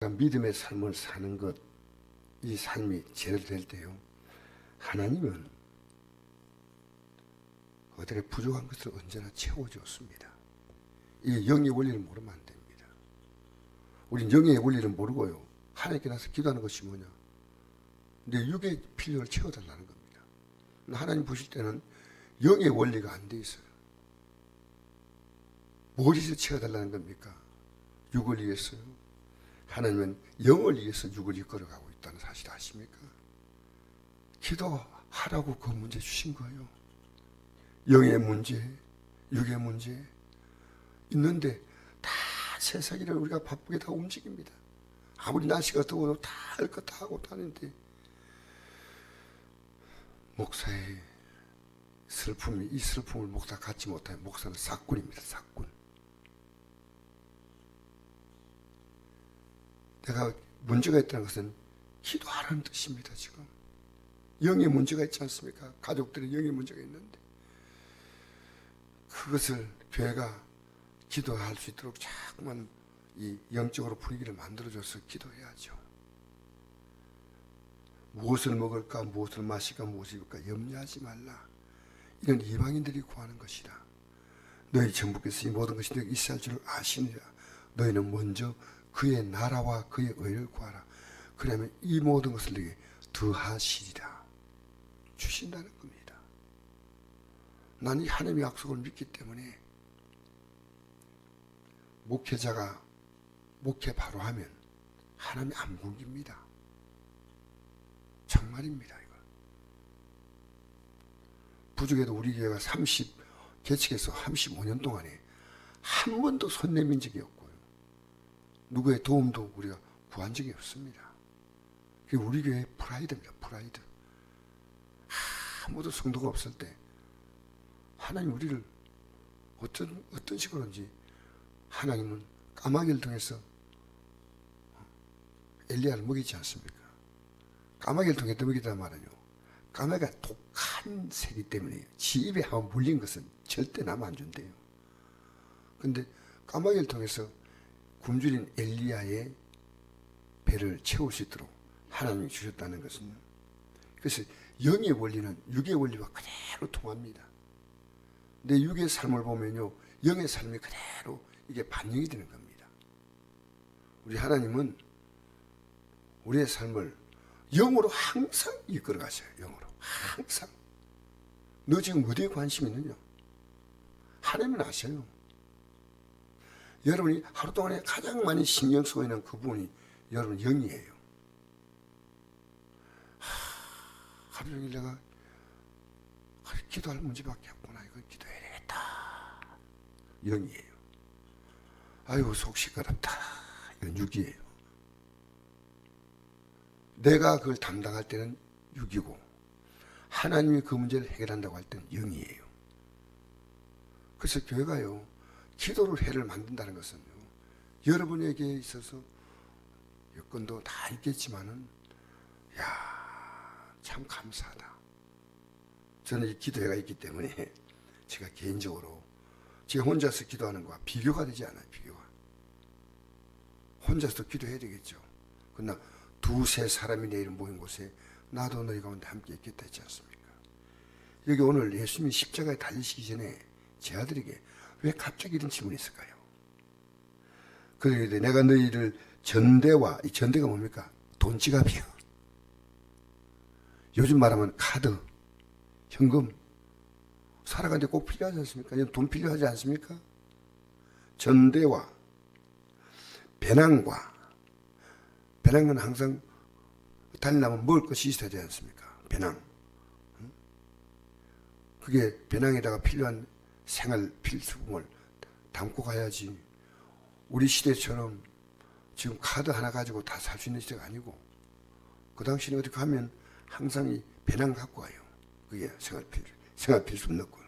믿음의 삶을 사는 것, 이 삶이 제대로 될 때요, 하나님은 어떻게 부족한 것을 언제나 채워주었습니다. 이 영의 원리를 모르면 안 됩니다. 우린 영의 원리를 모르고요, 하나님께 나서 기도하는 것이 뭐냐, 내 육의 필요를 채워달라는 겁니다. 하나님 보실 때는 영의 원리가 안 돼 있어요. 무엇을 채워달라는 겁니까? 육을 위해서요. 하나님은 영을 위해서 육을 이끌어가고 있다는 사실 아십니까? 기도하라고 그 문제 주신 거예요. 영의 문제, 육의 문제 있는데 다 세상이를 우리가 바쁘게 다 움직입니다. 아무리 날씨가 더워도 다 할 것 다 하고 다니는데, 목사의 슬픔이, 이 슬픔을 목사 갖지 못하면 목사는 사꾼입니다. 사꾼. 내가 문제가 있다는 것은 기도하라는 뜻입니다. 지금 영의 문제가 있지 않습니까? 가족들의 영의 문제가 있는데, 그것을 교회가 기도할 수 있도록 자꾸만 이 영적으로 분위기를 만들어줘서 기도해야죠. 무엇을 먹을까, 무엇을 마실까, 무엇을 입을까 염려하지 말라. 이런 이방인들이 구하는 것이다. 너희 전부께서 이 모든 것이 너희 있어야 할 줄을 아시니라. 너희는 먼저 그의 나라와 그의 의를 구하라. 그러면 이 모든 것을 너희에게 더하시리라. 주신다는 겁니다. 난 이 하나님의 약속을 믿기 때문에 목회자가 목회 바로 하면 하나님이 안 굶깁니다. 정말입니다. 이거. 부족에도 우리 교회가 개척해서 35년 동안에 한 번도 손 내민 적이 없고요, 누구의 도움도 우리가 구한 적이 없습니다. 그게 우리 교회의 프라이드입니다. 프라이드. 아무도 성도가 없을 때 하나님 우리를 어떤 식으로인지, 하나님은 까마귀를 통해서 엘리야를 먹이지 않습니까? 까마귀를 통해 먹이단 말은요, 까마귀가 독한 새기 때문에 지 입에 한번 물린 것은 절대 남 안 준대요. 근데 까마귀를 통해서 굶주린 엘리야의 배를 채울 수 있도록 하나님이 주셨다는 것은요, 그래서 영의 원리는 육의 원리와 그대로 통합니다. 내 육의 삶을 보면요, 영의 삶이 그대로 이게 반영이 되는 겁니다. 우리 하나님은 우리의 삶을 영으로 항상 이끌어 가셔요. 영으로 항상. 너 지금 어디에 관심 있느냐? 하나님은 아셔요. 여러분이 하루 동안에 가장 많이 신경 쓰고 있는 그 부분이 여러분 영이에요. 하루 종일 내가 기도할 문제밖에 없구나, 이거 기도해야 되겠다. 영이에요. 아이고 속 시끄럽다, 이건 육이에요. 내가 그걸 담당할 때는 육이고, 하나님이 그 문제를 해결한다고 할 때는 영이에요. 그래서 교회가요, 기도를 해를 만든다는 것은요, 여러분에게 있어서 여건도 다 있겠지만은, 참 감사하다. 저는 이 기도회가 있기 때문에 제가 개인적으로 제가 혼자서 기도하는 거와 비교가 되지 않아요. 비교가. 혼자서 기도해야 되겠죠. 그러나 두세 사람이 내일 모인 곳에 나도 너희 가운데 함께 있겠다 했지 않습니까? 여기 오늘 예수님이 십자가에 달리시기 전에 제 아들에게 왜 갑자기 이런 질문이 있을까요? 그러게 내가 너희를 전대와, 이 전대가 뭡니까? 돈 지갑이요. 요즘 말하면 카드, 현금, 살아가는데 꼭 필요하지 않습니까? 돈 필요하지 않습니까? 전대와 배낭과, 배낭은 항상 달리려면 먹을 것이 있어야 되지 않습니까? 배낭. 그게 배낭에다가 필요한 생활 필수품을 담고 가야지. 우리 시대처럼 지금 카드 하나 가지고 다 살 수 있는 시대가 아니고, 그 당시에 어디 가면 항상 이 배낭 갖고 가요. 그게 생활 필수품 넣고.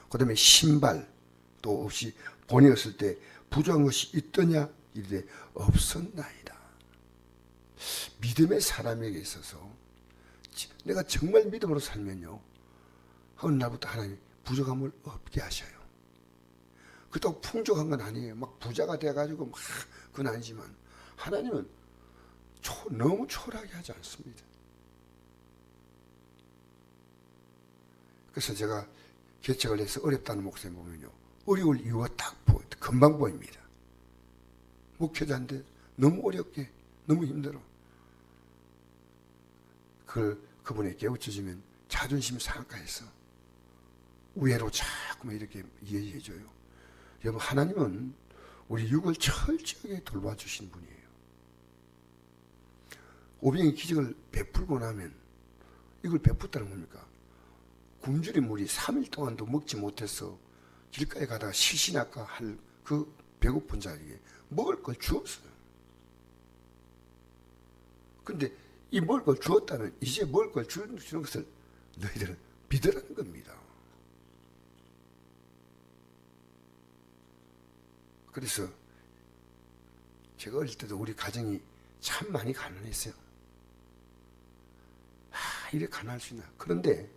그 다음에 신발도 없이 본이었을 때 부족한 것이 있더냐? 이르되 없었나이다. 믿음의 사람에게 있어서 내가 정말 믿음으로 살면요, 어느 날부터 하나님이 부족함을 없게 하셔요. 그렇다고 풍족한 건 아니에요. 막 부자가 돼가지고 막 그건 아니지만, 하나님은 너무 초라하게 하지 않습니다. 그래서 제가 개척을 해서 어렵다는 목소리 보면요, 어려울 이유가 딱 금방 보입니다. 목회자인데 너무 어렵게, 너무 힘들어. 그분에게 깨우쳐지면 자존심 상하해서 우애로 자꾸만 이렇게 이해해줘요. 여러분, 하나님은 우리 육을 철저하게 돌봐주신 분이에요. 오병이 기적을 베풀고 나면 이걸 베풀다는 겁니까? 굶주린 물이 3일 동안도 먹지 못해서 길가에 가다가 실신할까 할 그 배고픈 자에게 먹을 걸 주었어요. 근데 이 먹을 걸 주었다면 이제 먹을 걸 주는 것을 너희들은 믿으라는 겁니다. 그래서 제가 어릴 때도 우리 가정이 참 많이 가난했어요. 이래 가난할 수 있나. 그런데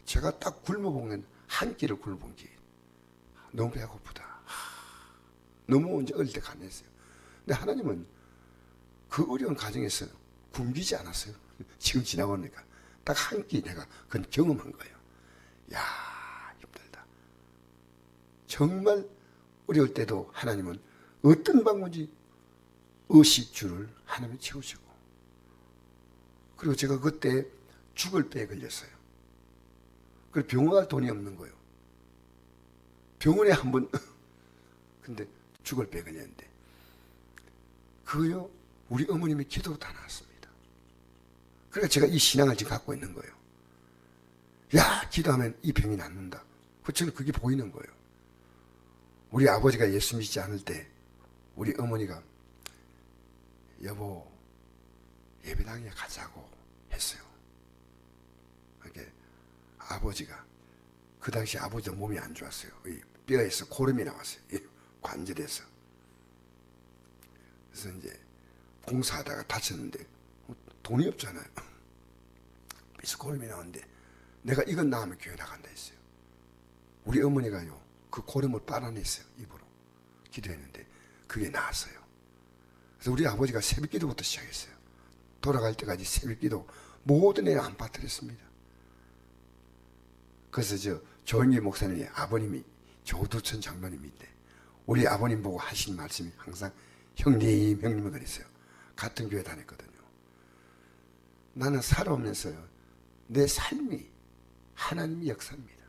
제가 딱 굶어보면 한 끼를 굶어본 게 너무 배고프다. 너무 이제 어릴 때 가난했어요. 근데 하나님은 그 어려운 가정에서 굶기지 않았어요. 지금 지나보니까 딱 한 끼 내가 그건 경험한 거예요. 야, 힘들다. 정말 어려울 때도 하나님은 어떤 방법인지 의식주를 하나님이 채우시고, 그리고 제가 그때 죽을 배에 걸렸어요. 그리고 병원 갈 돈이 없는 거예요. 병원에 한번 근데 죽을 배에 걸렸는데 그거요, 우리 어머님의 기도로 다 나왔습니다. 그러니까 제가 이 신앙을 지금 갖고 있는 거예요. 야, 기도하면 이 병이 낫는다. 저는 그게 보이는 거예요. 우리 아버지가 예수 믿지 않을 때 우리 어머니가 여보 예배당에 가자고 했어요. 이렇게 아버지가 그 당시 아버지도 몸이 안 좋았어요. 이 뼈에서 고름이 나왔어요. 이 관절에서. 그래서 이제 공사하다가 다쳤는데 돈이 없잖아요. 그래서 고름이 나왔는데 내가 이건 나으면 교회 나간다 했어요. 우리 어머니가요, 그 고름을 빨아냈어요. 입으로 기도했는데 그게 나았어요. 그래서 우리 아버지가 새벽 기도부터 시작했어요. 돌아갈 때까지 새벽 기도 모든 애 안 빠뜨렸습니다. 그래서 조은기 목사님이 아버님이 조두천 장로님인데 우리 아버님 보고 하신 말씀이 항상 형님 그랬어요. 같은 교회 다녔거든요. 나는 살아오면서요, 내 삶이 하나님의 역사입니다.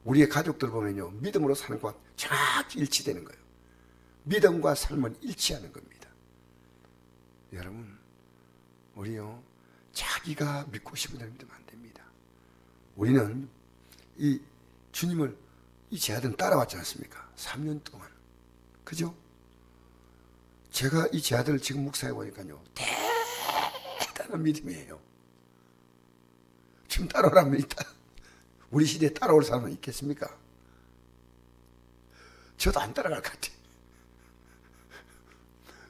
우리의 가족들 보면요, 믿음으로 사는 것과 정확히 일치되는 거예요. 믿음과 삶은 일치하는 겁니다. 여러분, 우리요, 자기가 믿고 싶은 대로 믿으면 안 됩니다. 우리는 이 주님을, 이 제 아들은 따라왔지 않습니까? 3년 동안. 그죠? 제가 이 제 아들을 지금 묵상해 보니까요, 대단한 믿음이에요. 지금 따라오라면 일단 우리 시대에 따라올 사람은 있겠습니까? 저도 안 따라갈 것 같아요.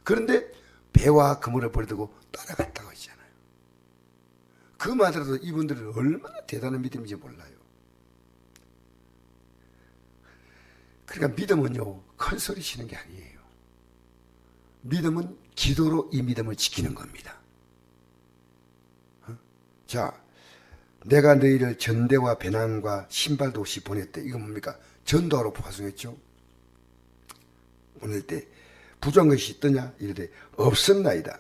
그런데 배와 그물을 버리고 따라갔다고 했잖아요. 그 말들도 이분들은 얼마나 대단한 믿음인지 몰라요. 그러니까 믿음은요, 큰 소리 치는 게 아니에요. 믿음은 기도로 이 믿음을 지키는 겁니다. 자, 내가 너희를 전대와 배낭과 신발도 없이 보냈대. 이건 뭡니까? 전도하러 파송했죠. 보낼 때 부족한 것이 있더냐? 이르되 없었나이다.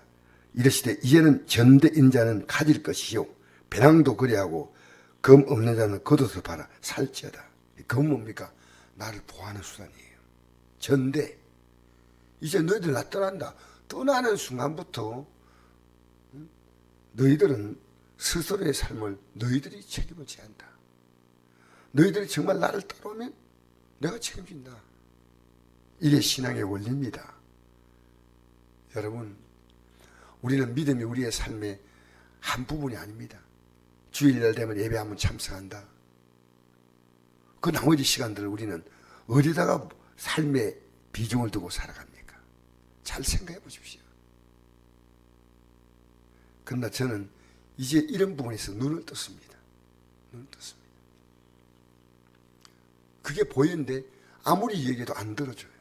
이르시되 이제는 전대인 자는 가질 것이요 배낭도 그리하고 검 없는 자는 겉옷을 팔아 살지어다. 검 뭡니까? 나를 보호하는 수단이에요. 전대. 이제 너희들 나 떠난다. 떠나는 순간부터 너희들은 스스로의 삶을 너희들이 책임을 져야 한다. 너희들이 정말 나를 따라오면 내가 책임진다. 이게 신앙의 원리입니다. 여러분, 우리는 믿음이 우리의 삶의 한 부분이 아닙니다. 주일날 되면 예배 한번 참석한다. 그 나머지 시간들을 우리는 어디다가 삶의 비중을 두고 살아갑니까? 잘 생각해 보십시오. 그러나 저는 이제 이런 부분에서 눈을 떴습니다. 눈을 떴습니다. 그게 보이는데 아무리 얘기해도 안 들어줘요.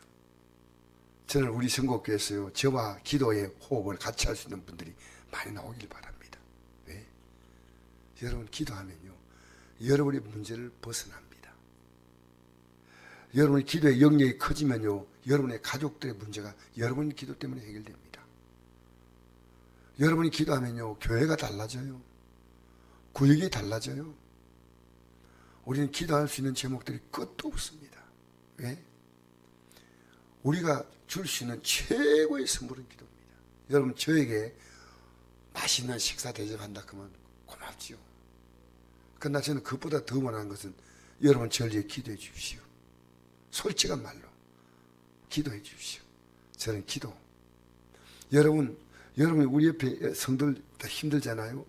저는 우리 선곡교회에서요, 저와 기도의 호흡을 같이 할 수 있는 분들이 많이 나오길 바랍니다. 왜? 여러분 기도하면요, 여러분의 문제를 벗어납니다. 여러분의 기도의 영역이 커지면요, 여러분의 가족들의 문제가 여러분의 기도 때문에 해결됩니다. 여러분이 기도하면요, 교회가 달라져요. 구역이 달라져요. 우리는 기도할 수 있는 제목들이 끝도 없습니다. 왜? 우리가 줄 수 있는 최고의 선물은 기도입니다. 여러분, 저에게 맛있는 식사 대접한다 그러면 고맙지요. 그러나 저는 그것보다 더 원하는 것은 여러분 저를 위해 기도해 주십시오. 솔직한 말로 기도해 주십시오. 저는 기도. 여러분 우리 옆에 성도들 힘들잖아요.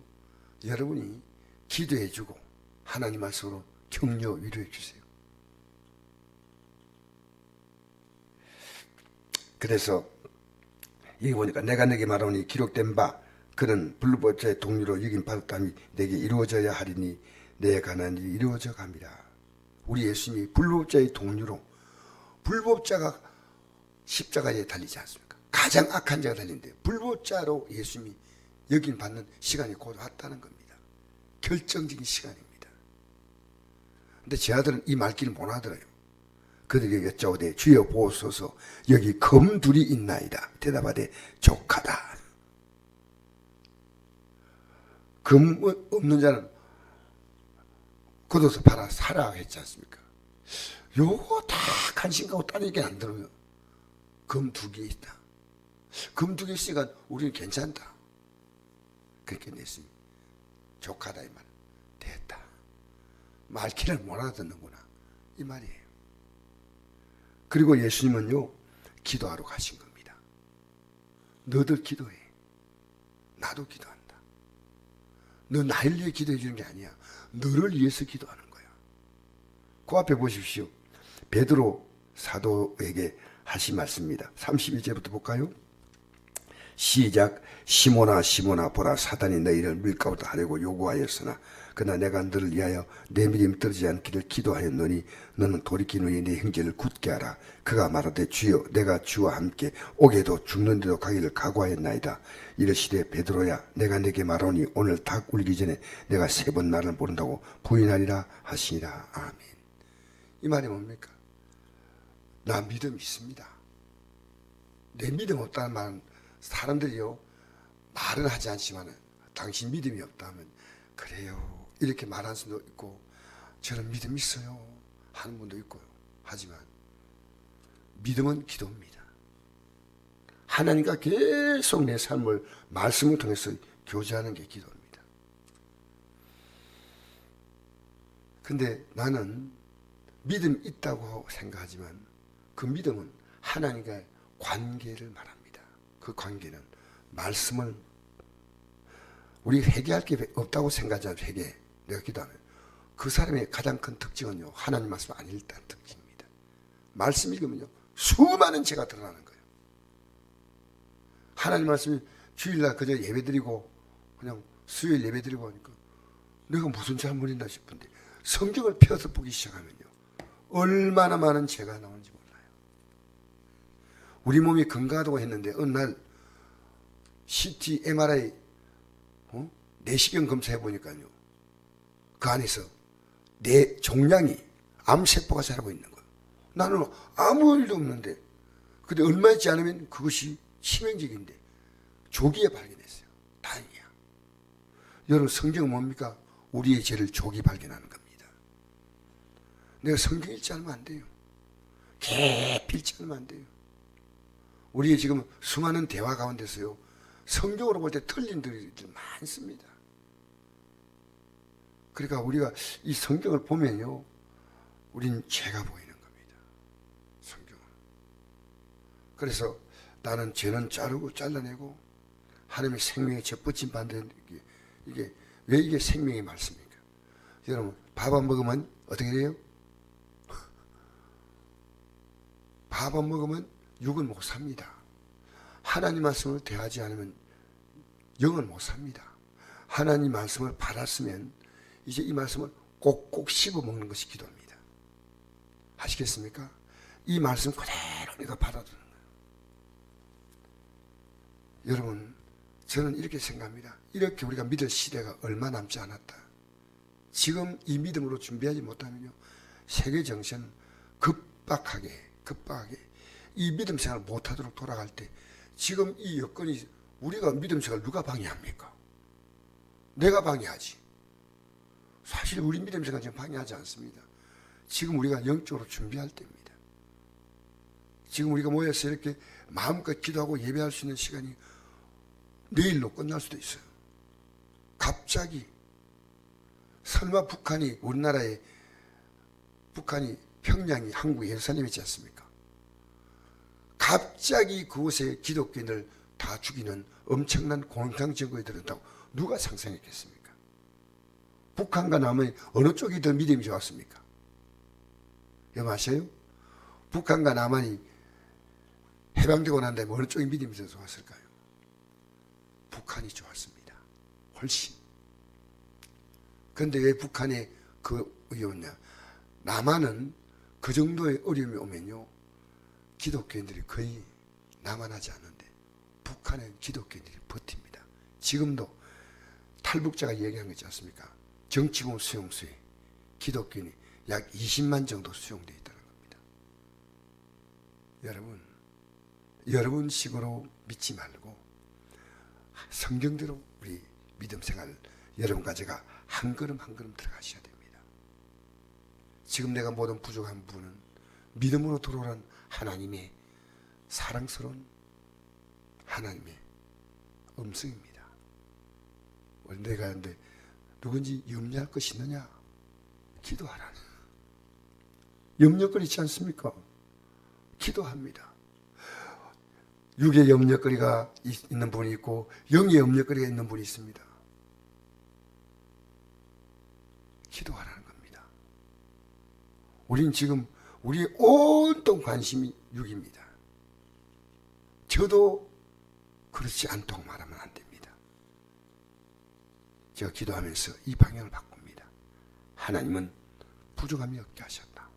여러분이 기도해 주고 하나님 말씀으로 격려 위로해 주세요. 그래서 여기 보니까 내가 내게 말하오니 기록된 바 그는 불법자의 동료로 여긴 받았다니 내게 이루어져야 하리니 내 가난 일이 이루어져 갑니다. 우리 예수님이 불법자의 동료로, 불법자가 십자가에 달리지 않습니까? 가장 악한 자가 달린데 불법자로 예수님이 여긴 받는 시간이 곧 왔다는 겁니다. 결정적인 시간입니다. 근데 제 아들은 이 말귀를 못 알아들어요. 그들에게 여짜오되 주여 보소서 여기 검 둘이 있나이다. 대답하되 족하다. 금 없는 자는 걷어서 팔아 사라 했지 않습니까? 요거 다 관심 갖고 딴 얘기 안 들어요. 금 2개 있다. 금 2개 있으니까 우리는 괜찮다. 그렇게 냈습니다. 족하다 이 말. 됐다. 말귀를 못 알아듣는구나 이 말이에요. 그리고 예수님은요, 기도하러 가신 겁니다. 너들 기도해. 나도 기도한다. 너 나를 위해 기도해 주는 게 아니야. 너를 위해서 기도하는 거야. 그 앞에 보십시오. 베드로 사도에게 하신 말씀입니다. 31절부터 볼까요? 시작. 시몬아 시몬아 보라 사단이 너희를 밀가루다 하려고 요구하였으나 그러나 내가 너를 위하여 내 믿음이 떨어지지 않기를 기도하였노니 너는 돌이킨 후에 내 형제를 굳게 하라. 그가 말하되 주여 내가 주와 함께 옥에도 죽는데도 가기를 각오하였나이다. 이르시되 베드로야 내가 내게 말하오니 오늘 닭 울기 전에 내가 3번 나를 모른다고 부인하리라 하시니라. 아멘. 이 말이 뭡니까? 나 믿음 있습니다. 내 믿음 없다는 말은 사람들이요 말은 하지 않지만 당신 믿음이 없다면 그래요 이렇게 말하는 수도 있고 저는 믿음 있어요 하는 분도 있고요. 하지만 믿음은 기도입니다. 하나님과 계속 내 삶을 말씀을 통해서 교제하는 게 기도입니다. 근데 나는 믿음 있다고 생각하지만 그 믿음은 하나님과의 관계를 말합니다. 그 관계는 말씀을 우리 회개할 게 없다고 생각하지 회개 내가 기도하면 그 사람의 가장 큰 특징은요 하나님 말씀 안 읽다는 특징입니다. 말씀 읽으면요 수많은 죄가 드러나는 거예요. 하나님 말씀이 주일날 그저 예배드리고 그냥 수요일 예배드리고 하니까 내가 무슨 잘못했나 싶은데 성경을 펴서 보기 시작하면요 얼마나 많은 죄가 나오는지 몰라요. 우리 몸이 건강하다고 했는데 어느 날 CT, MRI 내시경 검사해 보니까요 그 안에서 내 종양이 암세포가 자라고 있는 거예요. 나는 아무 일도 없는데 근데 얼마 있지 않으면 그것이 치명적인데 조기에 발견했어요. 다행이야. 여러분 성경은 뭡니까? 우리의 죄를 조기 발견하는 겁니다. 내가 성경 읽지 않으면 안 돼요. 깊이 읽지 않으면 안 돼요. 우리의 지금 수많은 대화 가운데서요 성경으로 볼 때 틀린 들이 많습니다. 그러니까 우리가 이 성경을 보면요 우린 죄가 보이는 겁니다. 성경은. 그래서 나는 죄는 자르고 잘라내고 하나님의 생명의 젖붙임 받는 이게 왜 이게 생명의 말씀입니까? 여러분 밥 안 먹으면 어떻게 돼요? 밥 안 먹으면 육은 못 삽니다. 하나님 말씀을 대하지 않으면 영은 못 삽니다. 하나님 말씀을 받았으면 이제 이 말씀을 꼭꼭 씹어 먹는 것이 기도입니다. 아시겠습니까? 이 말씀 그대로 내가 받아두는 거예요. 여러분, 저는 이렇게 생각합니다. 이렇게 우리가 믿을 시대가 얼마 남지 않았다. 지금 이 믿음으로 준비하지 못하면요, 세계 정세는 급박하게 이 믿음 생활을 못하도록 돌아갈 때, 지금 이 여건이, 우리가 믿음 생활을 누가 방해합니까? 내가 방해하지. 사실 우리 믿음 생활 지금 방해하지 않습니다. 지금 우리가 영적으로 준비할 때입니다. 지금 우리가 모여서 이렇게 마음껏 기도하고 예배할 수 있는 시간이 내일로 끝날 수도 있어요. 갑자기 설마 북한이 평양이 한국의 예루살렘이지 않습니까? 갑자기 그곳에 기독교인을 다 죽이는 엄청난 공상증거에 들었다고 누가 상상했겠습니까? 북한과 남한이 어느 쪽이 더 믿음이 좋았습니까? 여러분 아세요? 북한과 남한이 해방되고 난 다음에 어느 쪽이 믿음이 더 좋았을까요? 북한이 좋았습니다. 훨씬. 그런데 왜 북한에 그 어려웠냐? 남한은 그 정도의 어려움이 오면요, 기독교인들이 거의 남한하지 않는데 북한은 기독교인들이 버팁니다. 지금도 탈북자가 얘기한 거 있지 않습니까? 정치범 수용소에 기독교인이 약 20만 정도 수용되어 있다는 겁니다. 여러분 식으로 믿지 말고 성경대로 우리 믿음 생활 여러분과 제가 한 걸음 한 걸음 들어가셔야 됩니다. 지금 내가 모든 부족한 부분은 믿음으로 들어오는 하나님의 사랑스러운 하나님의 음성입니다. 내가 하는데 누군지 염려할 것이 있느냐? 기도하라. 염려거리 있지 않습니까? 기도합니다. 육의 염려거리가 있는 분이 있고 영의 염려거리가 있는 분이 있습니다. 기도하라는 겁니다. 우린 지금 우리의 온통 관심이 육입니다. 저도 그렇지 않다고 말하면 안 됩니다. 제가 기도하면서 이 방향을 바꿉니다. 하나님은 부족함이 없게 하셨다.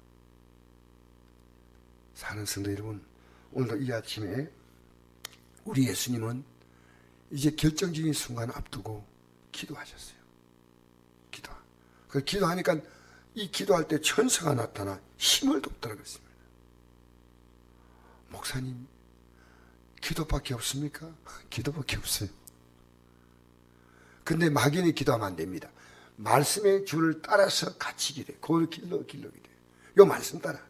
사는 성도 여러분, 오늘도 이 아침에 우리 예수님은 이제 결정적인 순간을 앞두고 기도하셨어요. 그 기도하니까 이 기도할 때 천사가 나타나 힘을 돕더라고요. 목사님, 기도밖에 없습니까? 기도밖에 없어요. 근데 막연히 기도하면 안 됩니다. 말씀의 줄을 따라서 같이 기도해. 그걸 길러 기도해. 이 말씀 따라.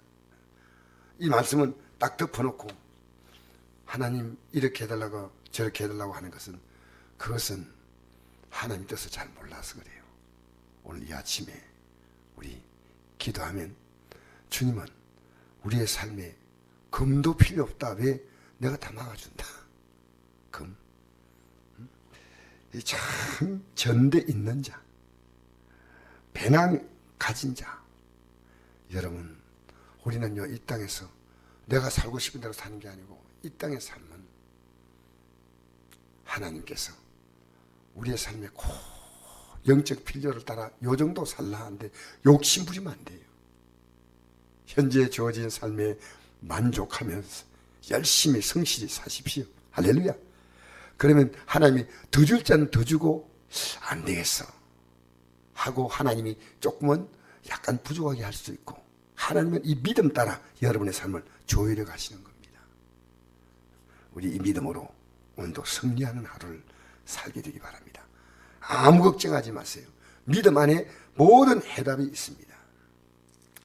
이 말씀은 딱 덮어놓고 하나님 이렇게 해달라고 저렇게 해달라고 하는 것은, 그것은 하나님 뜻을 잘 몰라서 그래요. 오늘 이 아침에 우리 기도하면 주님은 우리의 삶에 금도 필요 없다. 왜? 내가 다 막아준다. 금. 참 전대 있는 자, 배낭 가진 자. 여러분, 우리는요, 이 땅에서 내가 살고 싶은 대로 사는 게 아니고 이 땅의 삶은 하나님께서 우리의 삶에 꼭 영적 필요를 따라 요 정도 살라 하는데 욕심 부리면 안 돼요. 현재 주어진 삶에 만족하면서 열심히 성실히 사십시오. 할렐루야. 그러면 하나님이 더 줄 자는 더 주고, 안 되겠어 하고 하나님이 조금은 약간 부족하게 할 수 있고, 하나님은 이 믿음 따라 여러분의 삶을 조율해 가시는 겁니다. 우리 이 믿음으로 오늘도 승리하는 하루를 살게 되기 바랍니다. 아무 걱정하지 마세요. 믿음 안에 모든 해답이 있습니다.